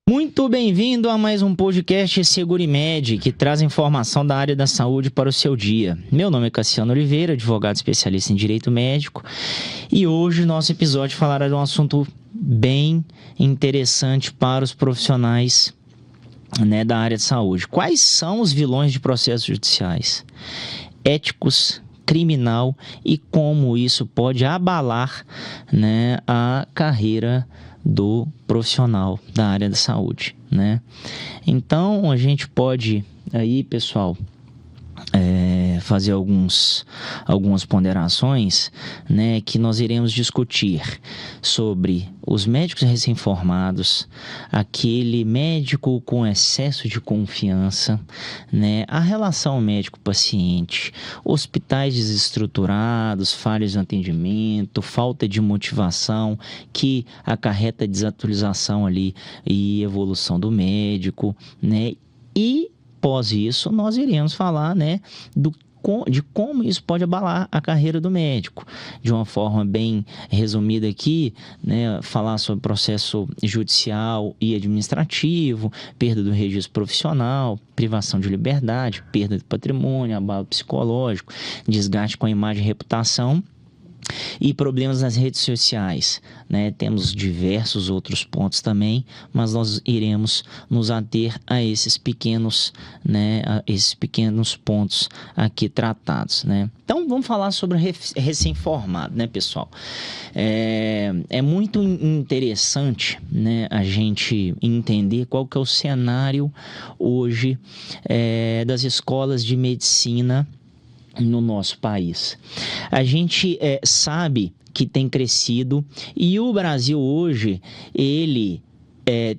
Muito bem-vindo a mais um podcast Segurimed, que traz informação da área da saúde para o seu dia. Meu nome é Cassiano Oliveira, advogado especialista em direito médico, e hoje nosso episódio falará de um assunto bem interessante para os profissionais, da área de saúde. Quais são os vilões de processos judiciais? Éticos, criminal e como isso pode abalar, a carreira do profissional da área da saúde, Então, a gente pode aí, pessoal, fazer algumas ponderações, que nós iremos discutir sobre os médicos recém-formados, aquele médico com excesso de confiança, a relação médico-paciente, hospitais desestruturados, falhas de atendimento, falta de motivação que acarreta desatualização ali e evolução do médico, E após isso, nós iremos falar, de como isso pode abalar a carreira do médico. De uma forma bem resumida aqui, falar sobre processo judicial e administrativo, perda do registro profissional, privação de liberdade, perda de patrimônio, abalo psicológico, desgaste com a imagem e reputação, e problemas nas redes sociais, Temos diversos outros pontos também, mas nós iremos nos ater a esses pequenos, pontos aqui tratados, Então, vamos falar sobre recém-formado, pessoal? É muito interessante, a gente entender qual que é o cenário hoje das escolas de medicina no nosso país. A gente sabe que tem crescido e o Brasil hoje, ele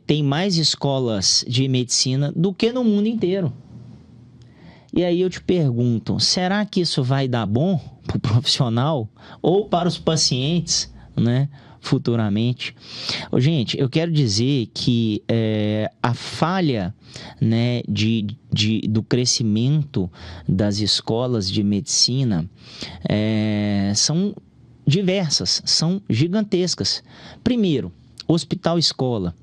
tem mais escolas de medicina do que no mundo inteiro. E aí eu te pergunto, será que isso vai dar bom para o profissional ou para os pacientes, futuramente? Gente, eu quero dizer que a falha, do crescimento das escolas de medicina são diversas, são gigantescas. Primeiro, hospital-escola,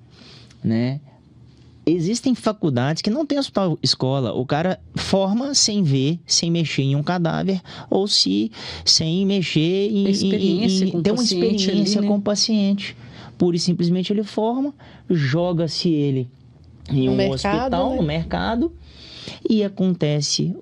Existem faculdades que não tem hospital-escola. O cara forma sem ver, sem mexer em um cadáver, ou sem mexer ter uma experiência com o paciente. Pura e simplesmente ele forma, joga-se ele em um hospital, no mercado, e acontece,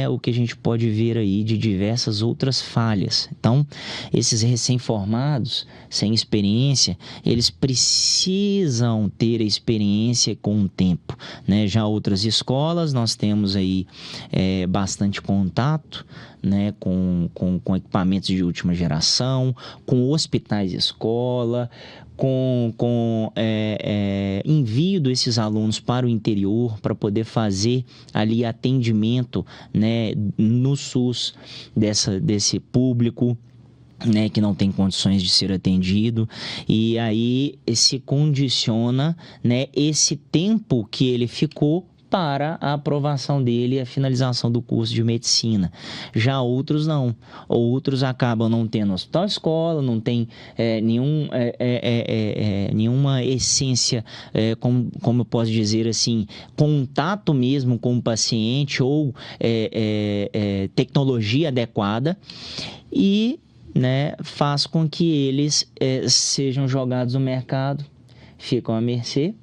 o que a gente pode ver aí de diversas outras falhas. Então, esses recém-formados, sem experiência, eles precisam ter a experiência com o tempo, Já outras escolas, nós temos aí bastante contato, com equipamentos de última geração, com hospitais de escola, com envio desses alunos para o interior para poder fazer ali atendimento, no SUS desse público, que não tem condições de ser atendido, e aí se condiciona, esse tempo que ele ficou para a aprovação dele e a finalização do curso de medicina. Já outros não. Outros acabam não tendo hospital-escola, não tem nenhuma essência, como eu posso dizer assim, contato mesmo com o paciente ou tecnologia adequada, e faz com que eles sejam jogados no mercado, ficam à mercê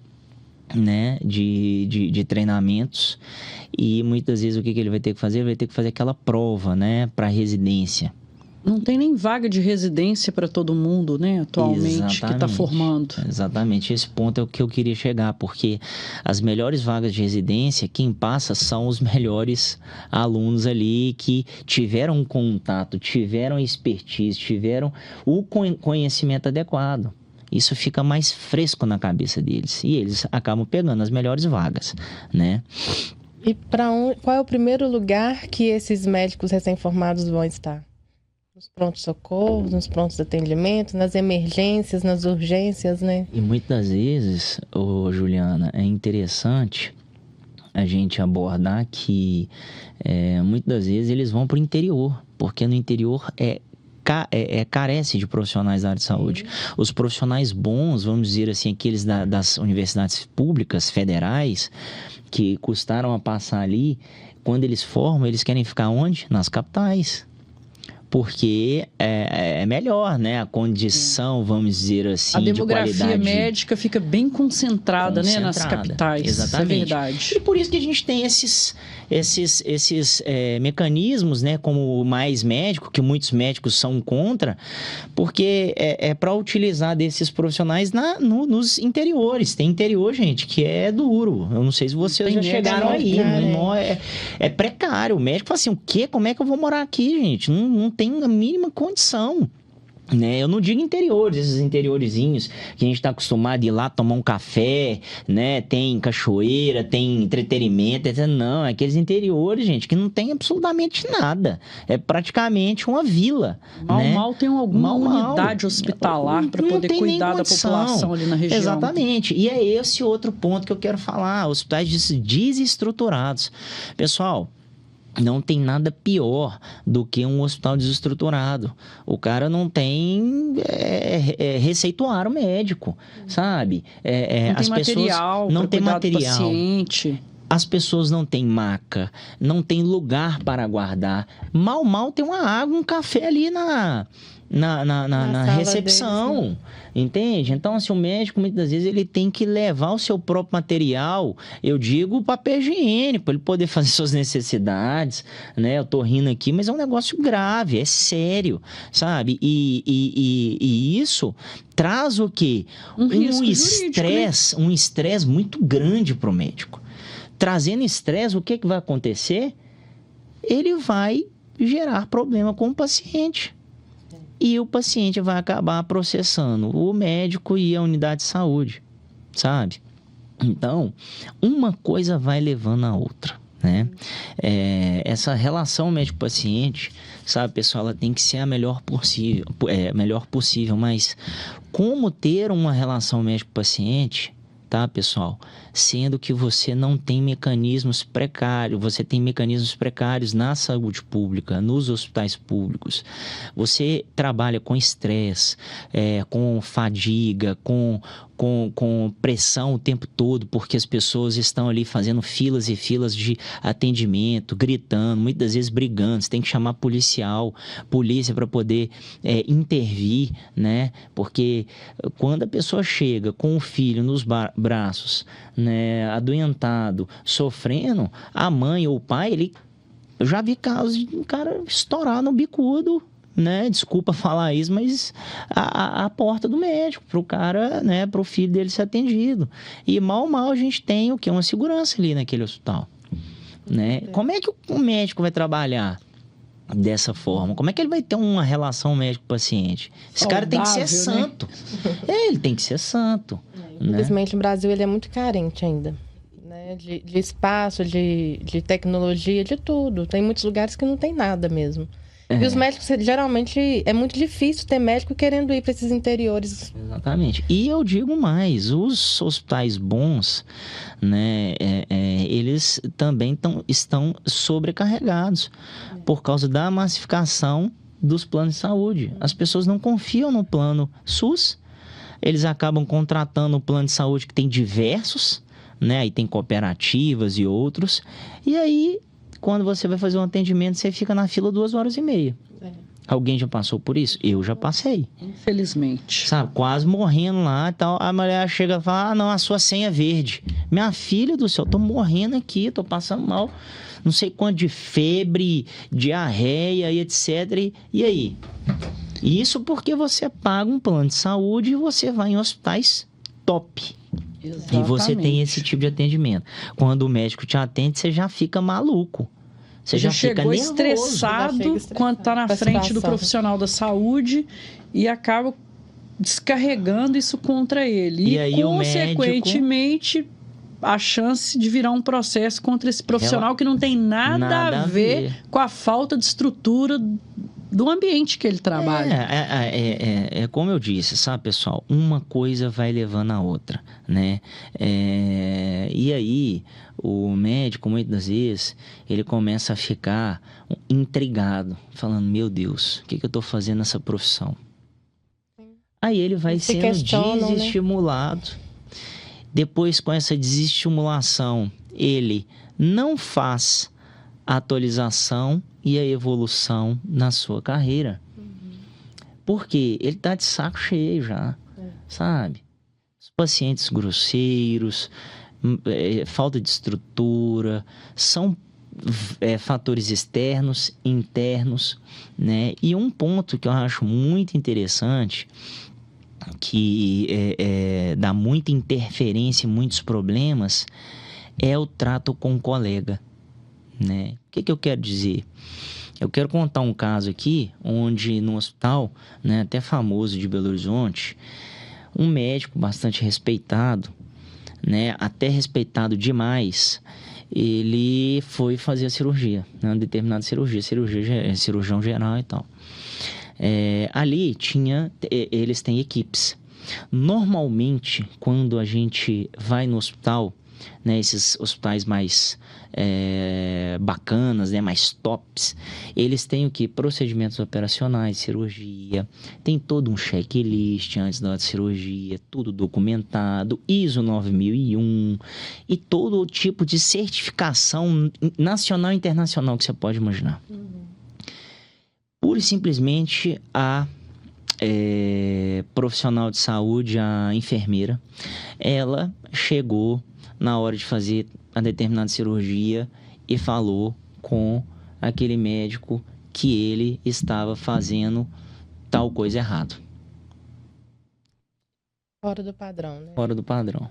de treinamentos, e muitas vezes o que ele vai ter que fazer? Ele vai ter que fazer aquela prova, para residência. Não tem nem vaga de residência para todo mundo, atualmente, que está formando. Exatamente, esse ponto é o que eu queria chegar, porque as melhores vagas de residência, quem passa são os melhores alunos ali que tiveram contato, tiveram expertise, tiveram o conhecimento adequado. Isso fica mais fresco na cabeça deles e eles acabam pegando as melhores vagas, E qual é o primeiro lugar que esses médicos recém-formados vão estar? Nos prontos-socorros, nos prontos de atendimento, nas emergências, nas urgências, E muitas vezes, Juliana, é interessante a gente abordar que muitas vezes eles vão para o interior, porque no interior é carece de profissionais da área de saúde. Os profissionais bons, vamos dizer assim, aqueles das universidades públicas, federais, que custaram a passar ali, quando eles formam, eles querem ficar onde? Nas capitais. Porque é melhor, né? A condição, vamos dizer assim, de qualidade. A demografia médica fica bem concentrada, né? Nas capitais. Exatamente. É verdade. E por isso que a gente tem esses mecanismos, né? Como o Mais Médico, que muitos médicos são contra, porque é para utilizar desses profissionais nos interiores. Tem interior, gente, que é duro. Eu não sei se vocês já chegaram aí. É precário. O médico fala assim, o quê? Como é que eu vou morar aqui, gente? Não tem a mínima condição, né? Eu não digo interiores, esses interiorizinhos que a gente está acostumado a ir lá tomar um café, né? Tem cachoeira, tem entretenimento, etc. Não, é aqueles interiores, gente, que não tem absolutamente nada. É praticamente uma vila. Mal tem alguma unidade hospitalar para poder cuidar da população ali na região. Exatamente. E é esse outro ponto que eu quero falar. Hospitais desestruturados. Pessoal, não tem nada pior do que um hospital desestruturado. O cara não tem receituário médico, sabe? Não tem material. Não tem material. Paciente. As pessoas não têm maca, não tem lugar para guardar. Mal tem uma água, um café ali na recepção, deles, né? Entende? Então, assim, o médico, muitas vezes, ele tem que levar o seu próprio material, eu digo, o papel higiênico, para ele poder fazer suas necessidades, né? Eu tô rindo aqui, mas é um negócio grave, é sério, sabe? E isso traz o quê? Um estresse muito grande para o médico. Trazendo estresse, o que vai acontecer? Ele vai gerar problema com o paciente. E o paciente vai acabar processando o médico e a unidade de saúde, sabe? Então, uma coisa vai levando a outra, né? Essa relação médico-paciente, sabe, pessoal, ela tem que ser a melhor possível, mas como ter uma relação médico-paciente, tá, pessoal? Sendo que você não tem mecanismos precários, você tem mecanismos precários na saúde pública, nos hospitais públicos. Você trabalha com estresse, com fadiga, com pressão o tempo todo, porque as pessoas estão ali fazendo filas e filas de atendimento, gritando, muitas vezes brigando. Você tem que chamar polícia para poder intervir, né? Porque quando a pessoa chega com o filho nos braços, né, adoentado, sofrendo, a mãe ou o pai, eu já vi casos de um cara estourar no bicudo, né? Desculpa falar isso, mas a porta do médico, pro cara, né, pro filho dele ser atendido. E mal a gente tem o quê? Uma segurança ali naquele hospital, né? Como é que o médico vai trabalhar dessa forma? Como é que ele vai ter uma relação médico-paciente? Esse cara tem que ser santo. Né? Ele tem que ser santo. Infelizmente, o Brasil ele é muito carente ainda, né? De espaço, de tecnologia, de tudo. Tem muitos lugares que não tem nada mesmo. E os médicos, geralmente, é muito difícil ter médico querendo ir para esses interiores. Exatamente. E eu digo mais, os hospitais bons, né, eles também estão sobrecarregados por causa da massificação dos planos de saúde. As pessoas não confiam no plano SUS, eles acabam contratando o plano de saúde que tem diversos, né, aí tem cooperativas e outros, e aí quando você vai fazer um atendimento, você fica na fila 2h30. Alguém já passou por isso? Eu já passei. Infelizmente. Sabe, quase morrendo lá e tal. A mulher chega e fala, não, a sua senha é verde. Minha filha do céu, tô morrendo aqui, tô passando mal. Não sei quanto de febre, diarreia e etc. E aí? Isso porque você paga um plano de saúde e você vai em hospitais top. Exatamente. E você tem esse tipo de atendimento. Quando o médico te atende, você já fica maluco. Você já fica nervoso. Estressado quando está na frente do profissional da saúde e acaba descarregando isso contra ele. E aí, consequentemente, a chance de virar um processo contra esse profissional que não tem nada a ver com a falta de estrutura do ambiente que ele trabalha. É como eu disse, sabe, pessoal? Uma coisa vai levando a outra, né? E aí, o médico, muitas das vezes, ele começa a ficar intrigado, falando, meu Deus, o que eu tô fazendo nessa profissão? Aí ele vai sendo desestimulado. Né? Depois, com essa desestimulação, ele não faz a atualização e a evolução na sua carreira. Porque ele tá de saco cheio já, sabe? Os pacientes grosseiros, falta de estrutura, são fatores externos, internos, né? E um ponto que eu acho muito interessante, que dá muita interferência e muitos problemas, é o trato com o colega, né? O que eu quero dizer? Eu quero contar um caso aqui, onde no hospital, né, até famoso de Belo Horizonte, um médico bastante respeitado, né, até respeitado demais, ele foi fazer a cirurgia, né, uma determinada cirurgia, cirurgião geral e tal. Ali eles têm equipes. Normalmente, quando a gente vai no hospital, né, esses hospitais mais bacanas, né, mais tops, eles têm o que? Procedimentos operacionais, cirurgia, tem todo um checklist antes da cirurgia, tudo documentado, ISO 9001 e todo tipo de certificação nacional e internacional que você pode imaginar. Pura e simplesmente a profissional de saúde, a enfermeira, ela chegou na hora de fazer a determinada cirurgia e falou com aquele médico que ele estava fazendo tal coisa errado. Fora do padrão, né? Fora do padrão.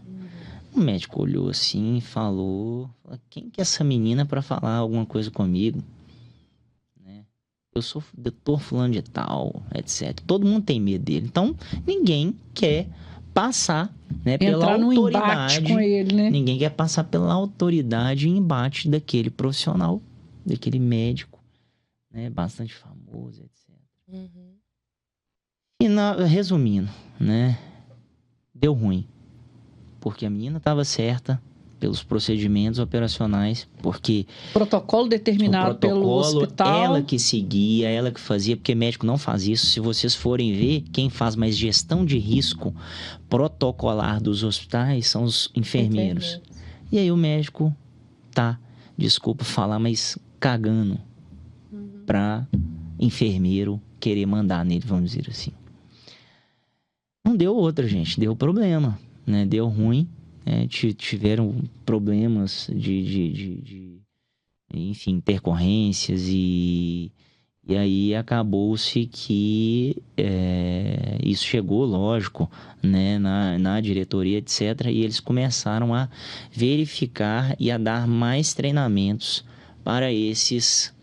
O médico olhou assim e falou, quem que é essa menina para falar alguma coisa comigo? Né? Eu sou doutor fulano de tal, etc. Todo mundo tem medo dele. Então, ninguém quer passar, né, pela autoridade com ele, né? Ninguém quer passar pela autoridade e embate daquele profissional, daquele médico, né, bastante famoso, etc. E resumindo, né, deu ruim, porque a menina estava certa pelos procedimentos operacionais, porque protocolo determinado pelo hospital, ela que seguia, ela que fazia, porque médico não faz isso. Se vocês forem ver, quem faz mais gestão de risco protocolar dos hospitais são os enfermeiros. E aí o médico tá, desculpa falar, mas cagando pra enfermeiro querer mandar nele, vamos dizer assim. Não deu outra, gente, deu problema, né? Deu ruim. Tiveram problemas de enfim, intercorrências e aí acabou-se que isso chegou, lógico, né, na diretoria, etc. E eles começaram a verificar e a dar mais treinamentos para esses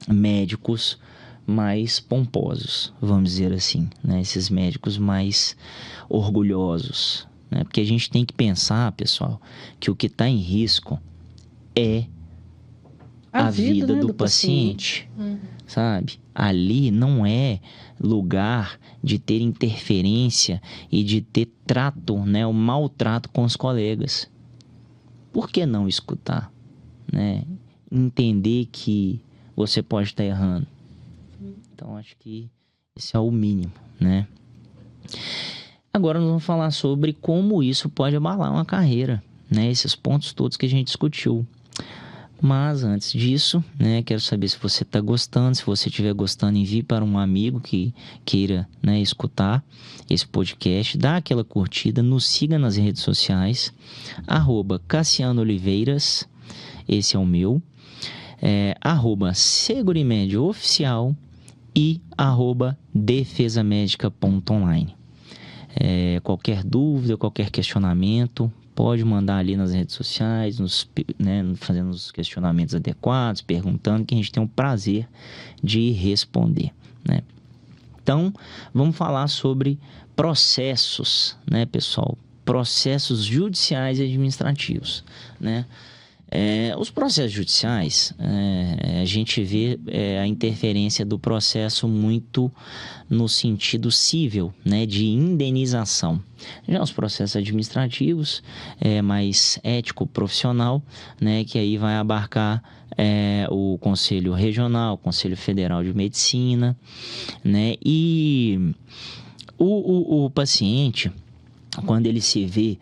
médicos mais pomposos, vamos dizer assim, né? Esses médicos mais orgulhosos, né? Porque a gente tem que pensar, pessoal, que o que está em risco é a vida, né, do paciente. Sabe? Ali não é lugar de ter interferência e de ter trato, né, o maltrato com os colegas. Por que não escutar, né? Entender que você pode estar errando. Então, acho que esse é o mínimo, né? Agora nós vamos falar sobre como isso pode abalar uma carreira, né? Esses pontos todos que a gente discutiu. Mas antes disso, né, quero saber se você está gostando. Se você estiver gostando, envie para um amigo que queira, né, escutar esse podcast. Dá aquela curtida, nos siga nas redes sociais. @CassianoOliveiras, esse é o meu. @Segurimed Oficial e @defesamédica.online. Qualquer dúvida, qualquer questionamento, pode mandar ali nas redes sociais, fazendo os questionamentos adequados, perguntando, que a gente tem o prazer de responder, né? Então, vamos falar sobre processos, né, pessoal? Processos judiciais e administrativos, né? Os processos judiciais, a gente vê a interferência do processo muito no sentido civil, né, de indenização. Já os processos administrativos, mais ético-profissional, né, que aí vai abarcar o Conselho Regional, o Conselho Federal de Medicina, né, e o paciente, quando ele se vê,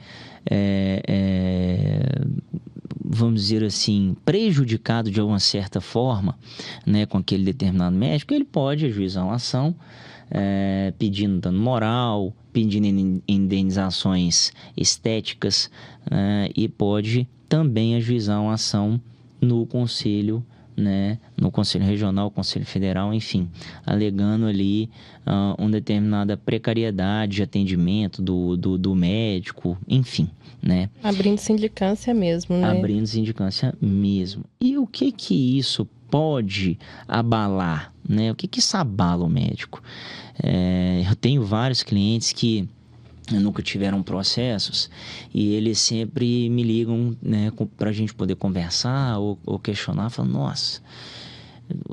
vamos dizer assim, prejudicado de alguma certa forma, né, com aquele determinado médico, ele pode ajuizar uma ação pedindo dano moral, pedindo indenizações estéticas, e pode também ajuizar uma ação no Conselho, né, no Conselho Regional, Conselho Federal, enfim, alegando ali uma determinada precariedade de atendimento do médico, enfim, né? Abrindo sindicância mesmo, né? Abrindo sindicância mesmo. E o que isso pode abalar, né? O que isso abala o médico? Eu tenho vários clientes que nunca tiveram processos e eles sempre me ligam, né, para a gente poder conversar ou questionar, falando, nossa,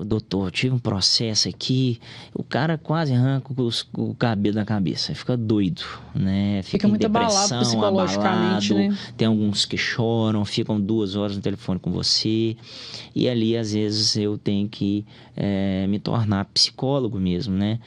doutor, tive um processo aqui, o cara quase arranca o cabelo da cabeça, fica doido, né? Fica muito abalado psicologicamente, né? Tem alguns que choram, ficam 2 horas no telefone com você, e ali às vezes eu tenho que me tornar psicólogo mesmo, né?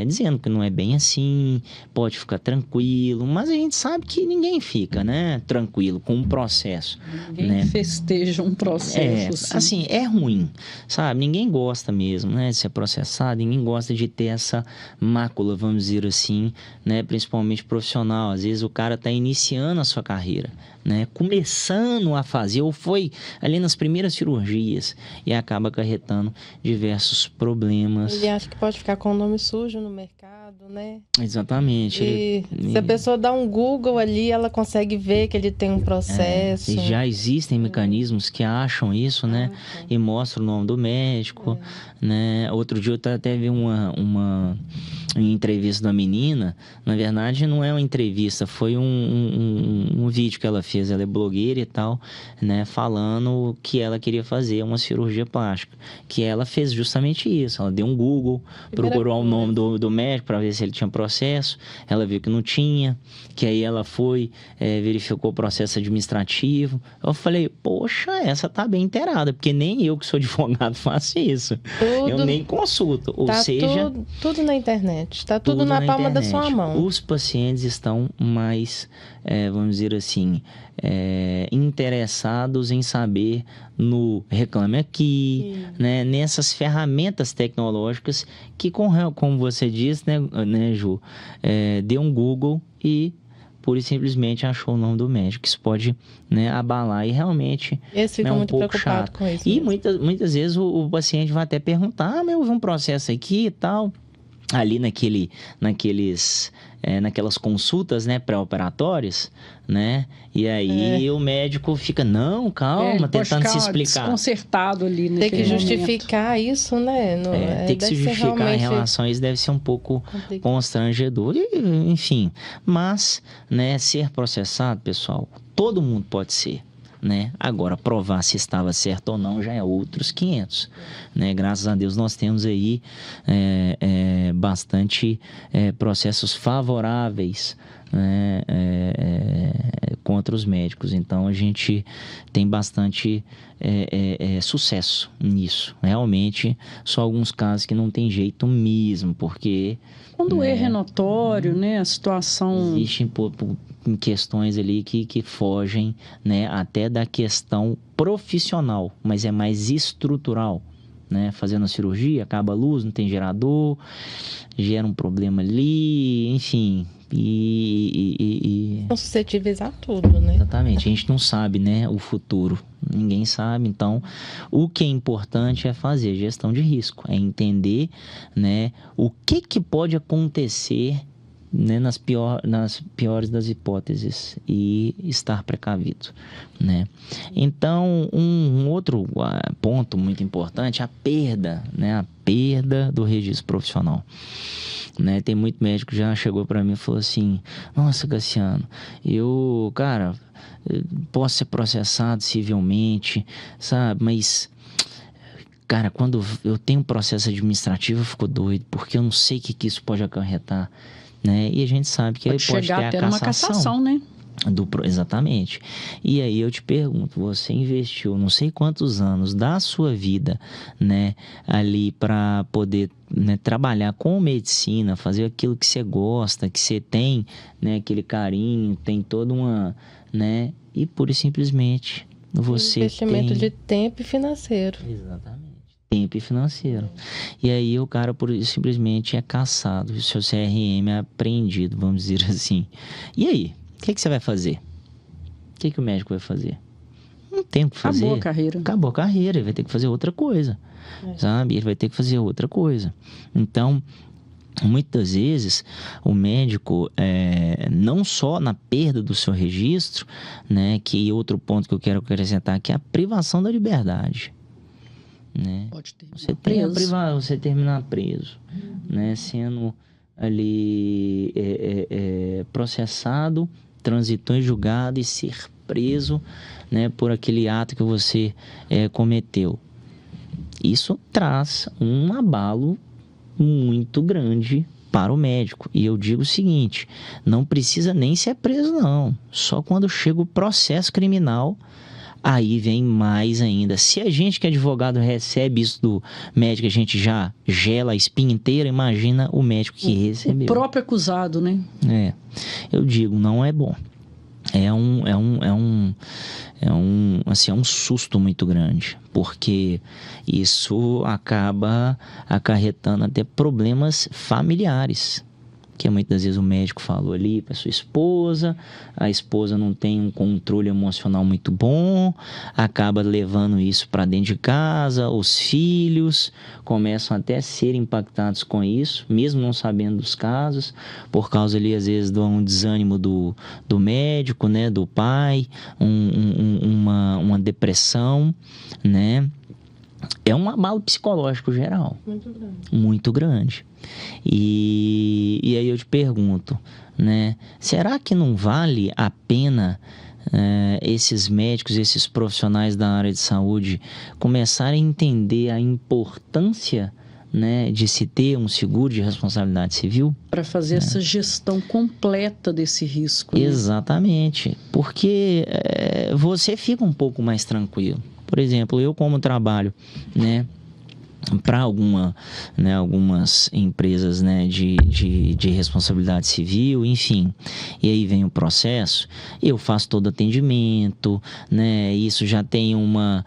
Dizendo que não é bem assim, pode ficar tranquilo, mas a gente sabe que ninguém fica, né, tranquilo com um processo. Ninguém, né? Festeja um processo assim, é ruim, sabe? Ninguém gosta mesmo, né, de ser processado, ninguém gosta de ter essa mácula, vamos dizer assim, né, principalmente profissional. Às vezes o cara está iniciando a sua carreira, né, começando a fazer, ou foi ali nas primeiras cirurgias e acaba acarretando diversos problemas. Ele acha que pode ficar com o nome sujo no mercado, né? Exatamente. Se a pessoa dá um Google ali, ela consegue ver que ele tem um processo. E já existem mecanismos que acham isso, né? E mostram o nome do médico, né? Outro dia eu até vi uma entrevista da menina. Na verdade, não é uma entrevista, foi um vídeo que ela fez. Ela é blogueira e tal, né? Falando que ela queria fazer uma cirurgia plástica. Que ela fez justamente isso. Ela deu um Google, procurou o nome do médico para ver se ele tinha processo. Ela viu que não tinha. Que aí ela foi, verificou o processo administrativo. Eu falei, poxa, essa tá bem inteirada, porque nem eu que sou advogado faço isso. Eu nem consulto. Ou seja, tudo na internet. Tá tudo na palma da sua mão. Os pacientes estão mais, vamos dizer assim, interessados em saber no Reclame Aqui, né, nessas ferramentas tecnológicas que, como você disse, né, Ju, deu um Google e pura e simplesmente achou o nome do médico. Isso pode, né, abalar e realmente fica um muito pouco preocupado chato. com isso. E muitas vezes o paciente vai até perguntar, mas houve um processo aqui e tal, ali naquelas consultas, né, pré-operatórias, né, e aí o médico fica, não, calma, tentando se explicar. Desconcertado ali, né? Tem que justificar isso, né? Tem que se justificar realmente... em relação a isso, deve ser um pouco constrangedor, enfim. Mas, né, ser processado, pessoal, todo mundo pode ser. Né? Agora, provar se estava certo ou não já é outros 500, né? Graças a Deus nós temos aí bastante processos favoráveis, né, contra os médicos. Então a gente tem bastante sucesso nisso. Realmente, só alguns casos que não tem jeito mesmo, porque quando o erro é notório, né, a situação... Existem questões ali que fogem, né, até da questão profissional, mas é mais estrutural, né? Fazendo a cirurgia, acaba a luz, não tem gerador, gera um problema ali, enfim... São suscetíveis a tudo, né? Exatamente, a gente não sabe, né, o futuro, ninguém sabe. Então, o que é importante é fazer gestão de risco, é entender, né, o que pode acontecer, né, nas piores das hipóteses e estar precavido, né? Então, um outro ponto muito importante é a perda, né, a perda do registro profissional. né? Tem muito médico que já chegou para mim e falou assim: nossa, Cassiano, cara, posso ser processado civilmente, sabe? Mas, cara, quando eu tenho um processo administrativo, eu fico doido, porque eu não sei o que isso pode acarretar, né? E a gente sabe que ele pode ter a cassação. Uma cassação, né? Exatamente. E aí eu te pergunto, você investiu não sei quantos anos da sua vida, né, ali para poder, né, trabalhar com medicina, fazer aquilo que você gosta, que você tem, né, aquele carinho, tem toda uma, né, e pura e simplesmente você investimento de tempo e financeiro. Exatamente. Tempo e financeiro. E aí o cara simplesmente é cassado, o seu CRM é apreendido, vamos dizer assim. E aí? O que você vai fazer? O que o médico vai fazer? Não tem o que fazer. Acabou a carreira. Acabou a carreira, ele vai ter que fazer outra coisa, sabe? Ele vai ter que fazer outra coisa. Então, muitas vezes, o médico, não só na perda do seu registro, né? Que outro ponto que eu quero acrescentar aqui é a privação da liberdade. Né? Pode ter. Você terminar preso, né? Sendo ali processado, transitou em julgado e ser preso, né, por aquele ato que você cometeu. Isso traz um abalo muito grande para o médico. E eu digo o seguinte, não precisa nem ser preso, não. Só quando chega o processo criminal, aí vem mais ainda. Se a gente que é advogado recebe isso do médico, a gente já gela a espinha inteira, imagina o médico que recebeu. O próprio acusado, né? Eu digo, não é bom. É um susto muito grande, porque isso acaba acarretando até problemas familiares. Que muitas vezes o médico falou ali para sua esposa, a esposa não tem um controle emocional muito bom, acaba levando isso para dentro de casa, os filhos começam até a ser impactados com isso, mesmo não sabendo dos casos, por causa ali às vezes de um desânimo do médico, né, do pai, uma depressão, né? É um abalo psicológico geral. Muito grande. Muito grande. E aí eu te pergunto, né? Será que não vale a pena esses médicos, esses profissionais da área de saúde começarem a entender a importância, né, de se ter um seguro de responsabilidade civil? Para fazer essa gestão completa desse risco. Né? Exatamente. Porque você fica um pouco mais tranquilo. Por exemplo, eu como trabalho, né, para algumas empresas, né, de responsabilidade civil, enfim, e aí vem o processo, eu faço todo atendimento, né, isso já tem uma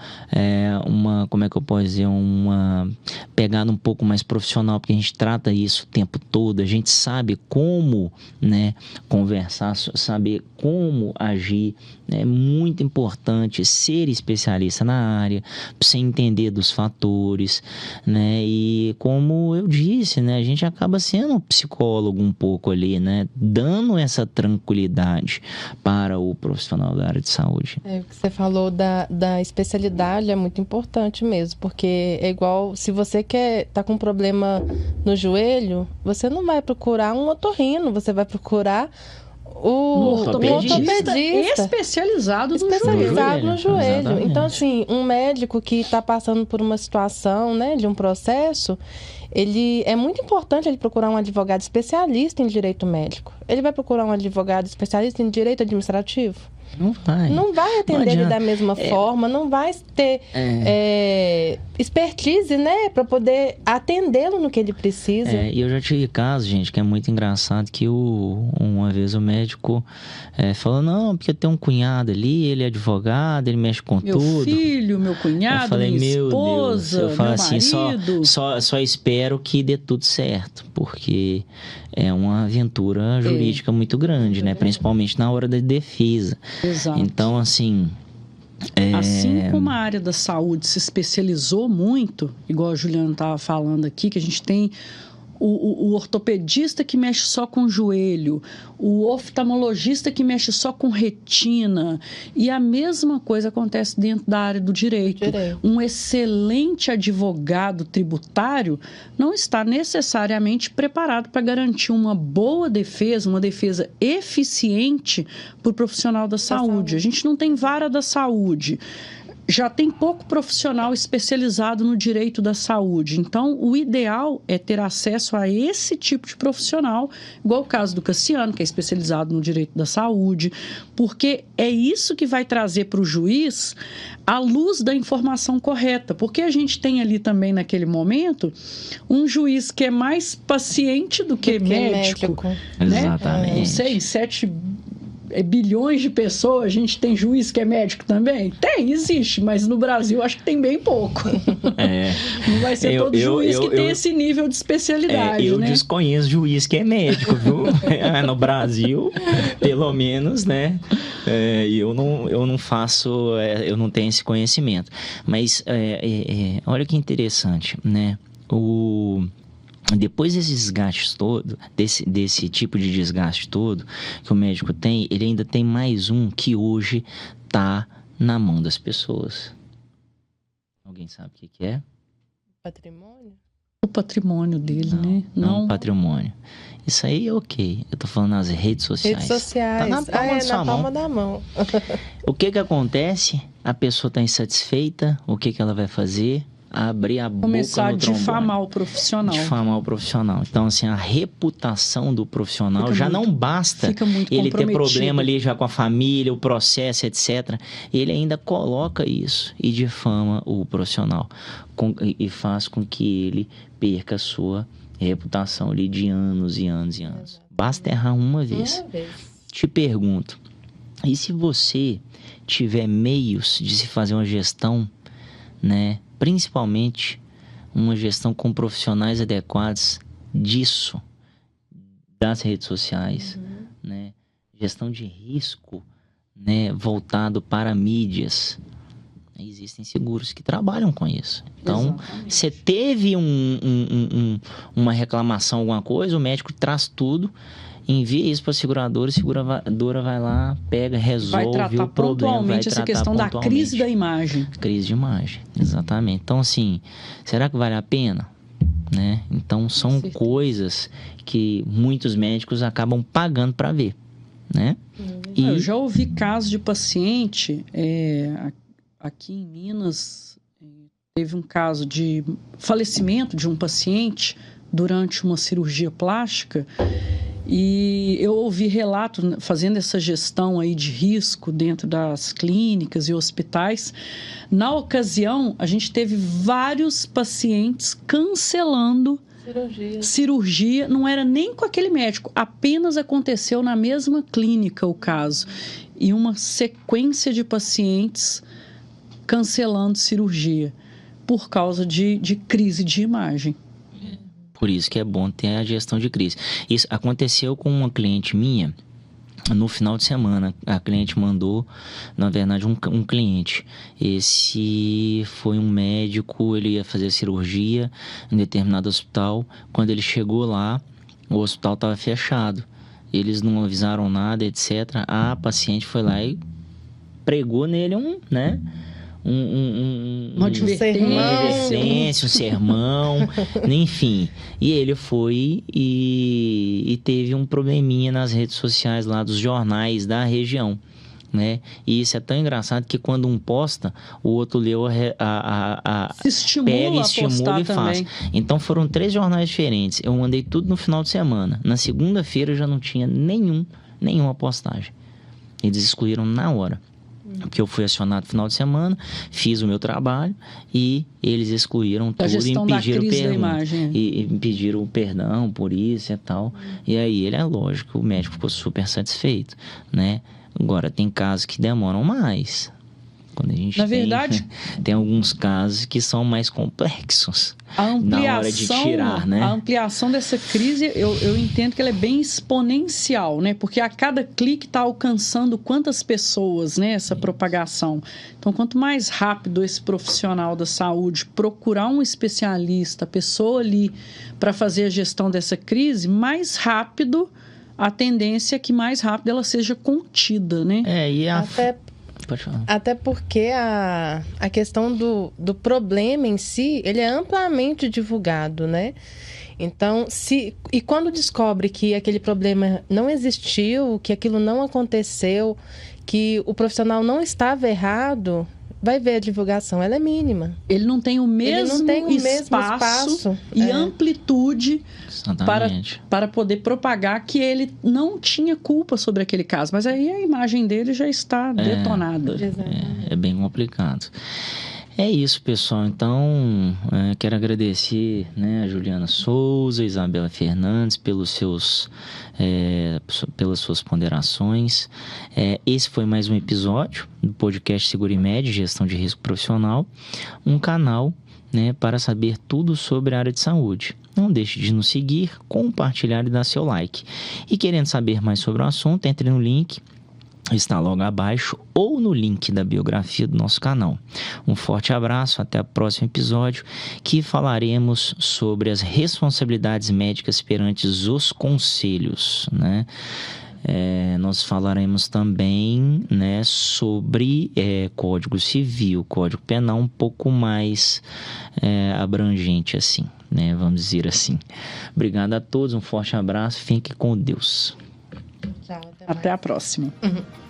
como é que eu posso dizer, uma pegada um pouco mais profissional, porque a gente trata isso o tempo todo, a gente sabe como, né, conversar, saber como agir. É muito importante ser especialista na área, para você entender dos fatores, né? E como eu disse, né, a gente acaba sendo um psicólogo um pouco ali, né, dando essa tranquilidade para o profissional da área de saúde. O que você falou da especialidade é muito importante mesmo, porque é igual, se você tá com um problema no joelho, você não vai procurar um otorrino, você vai procurar um ortopedista especializado no joelho. Então, assim, um médico que está passando por uma situação, né, de um processo, é muito importante ele procurar um advogado especialista em direito médico. Ele vai procurar um advogado especialista em direito administrativo? Não vai atender ele da mesma forma, não vai ter expertise, né, para poder atendê-lo no que ele precisa. E eu já tive casos, gente, que é muito engraçado, que uma vez o médico falou, não, porque eu tenho um cunhado ali, ele é advogado, ele mexe com tudo. Meu filho, meu cunhado, eu falei, minha esposa, Deus. Eu falo assim, marido. Só espero que dê tudo certo, porque é uma aventura jurídica muito grande, né? Principalmente na hora da defesa. Exato. Então, assim... Assim como a área da saúde se especializou muito, igual a Juliana estava falando aqui, que a gente tem o ortopedista que mexe só com o joelho, o oftalmologista que mexe só com retina, e a mesma coisa acontece dentro da área do direito. Um excelente advogado tributário não está necessariamente preparado para garantir uma boa defesa, uma defesa eficiente para o profissional da saúde. A gente não tem vara da saúde. Já tem pouco profissional especializado no direito da saúde. Então, o ideal é ter acesso a esse tipo de profissional, igual o caso do Cassiano, que é especializado no direito da saúde, porque é isso que vai trazer para o juiz a luz da informação correta. Porque a gente tem ali também, naquele momento, um juiz que é mais paciente do que médico. Né? Exatamente. Não sei, 7 bilhões de pessoas, a gente tem juiz que é médico também? Tem, existe, mas no Brasil acho que tem bem pouco. Não vai ser todo juiz que tem esse nível de especialidade, eu né? desconheço juiz que é médico, viu? No Brasil, pelo menos, né? Eu não faço, eu não tenho esse conhecimento. Mas olha que interessante, né? Depois desse desgaste todo, desse tipo de desgaste todo que o médico tem, ele ainda tem mais um que hoje está na mão das pessoas. Alguém sabe o que é? Patrimônio? O patrimônio dele, né? Não, patrimônio. Isso aí é ok. Eu tô falando nas redes sociais. Redes sociais. Tá na palma da sua palma da mão. O que acontece? A pessoa tá insatisfeita. O que ela vai fazer? Abrir a boca começar a no trombone. difamar o profissional. Difamar o profissional. Então, assim, a reputação do profissional já não basta ele ter problema ali já com a família, o processo, etc. Ele ainda coloca isso e difama o profissional e faz com que ele perca a sua reputação ali de anos e anos e anos. Basta errar uma vez. Te pergunto, e se você tiver meios de se fazer uma gestão, né? Principalmente uma gestão com profissionais adequados disso, das redes sociais, né? Gestão de risco, né? Voltado para mídias. Existem seguros que trabalham com isso. Então, você teve uma reclamação, alguma coisa, o médico traz tudo, envia isso para a seguradora vai lá, pega, resolve o problema. Vai tratar pontualmente essa questão da crise da imagem. Crise de imagem, exatamente. Então, assim, será que vale a pena? Né? Então, são coisas que muitos médicos acabam pagando para ver, né? Eu já ouvi casos de paciente, aqui em Minas, teve um caso de falecimento de um paciente durante uma cirurgia plástica. E eu ouvi relato, fazendo essa gestão aí de risco dentro das clínicas e hospitais. Na ocasião, a gente teve vários pacientes cancelando cirurgia. Não era nem com aquele médico, apenas aconteceu na mesma clínica o caso. E uma sequência de pacientes cancelando cirurgia por causa de crise de imagem. Por isso que é bom ter a gestão de crise. Isso aconteceu com uma cliente minha no final de semana. A cliente mandou, na verdade, um cliente. Esse foi um médico, ele ia fazer cirurgia em determinado hospital. Quando ele chegou lá, o hospital estava fechado. Eles não avisaram nada, etc. A paciente foi lá e pregou nele uma advertência, um sermão, enfim. E ele foi e teve um probleminha nas redes sociais lá dos jornais da região, né? E isso é tão engraçado que quando um posta, o outro leu pega, estimula e faz. Também. Então foram 3 jornais diferentes. Eu mandei tudo no final de semana. Na segunda-feira eu já não tinha nenhuma postagem. Eles excluíram na hora. Porque eu fui acionado no final de semana, fiz o meu trabalho e eles excluíram tudo e pediram perdão por isso e tal. E aí ele, lógico, o médico ficou super satisfeito, né? Agora, tem casos que demoram mais. Quando a gente Na verdade, tem alguns casos que são mais complexos na hora de tirar, né? A ampliação dessa crise, eu entendo que ela é bem exponencial, né? Porque a cada clique está alcançando quantas pessoas, né? Essa propagação. Então, quanto mais rápido esse profissional da saúde procurar um especialista, a pessoa ali para fazer a gestão dessa crise, mais rápido a tendência é que mais rápido ela seja contida, né? Até porque a questão do problema em si, ele é amplamente divulgado, né? Então, e quando descobre que aquele problema não existiu, que aquilo não aconteceu, que o profissional não estava errado, vai ver a divulgação, ela é mínima. Ele não tem o mesmo espaço e amplitude para poder propagar que ele não tinha culpa sobre aquele caso. Mas aí a imagem dele já está detonada. É bem complicado. É isso, pessoal. Então, quero agradecer, né, a Juliana Souza, Isabela Fernandes pelas suas ponderações. Esse foi mais um episódio do podcast Segurimed, Gestão de Risco Profissional, um canal, né, para saber tudo sobre a área de saúde. Não deixe de nos seguir, compartilhar e dar seu like. E querendo saber mais sobre o assunto, entre no link, está logo abaixo, ou no link da biografia do nosso canal. Um forte abraço, até o próximo episódio, que falaremos sobre as responsabilidades médicas perante os conselhos, né? Nós falaremos também, né, sobre Código Civil, Código Penal, um pouco mais abrangente assim, né? Vamos dizer assim. Obrigado a todos, um forte abraço, fique com Deus. Tchau, até a próxima. Uhum.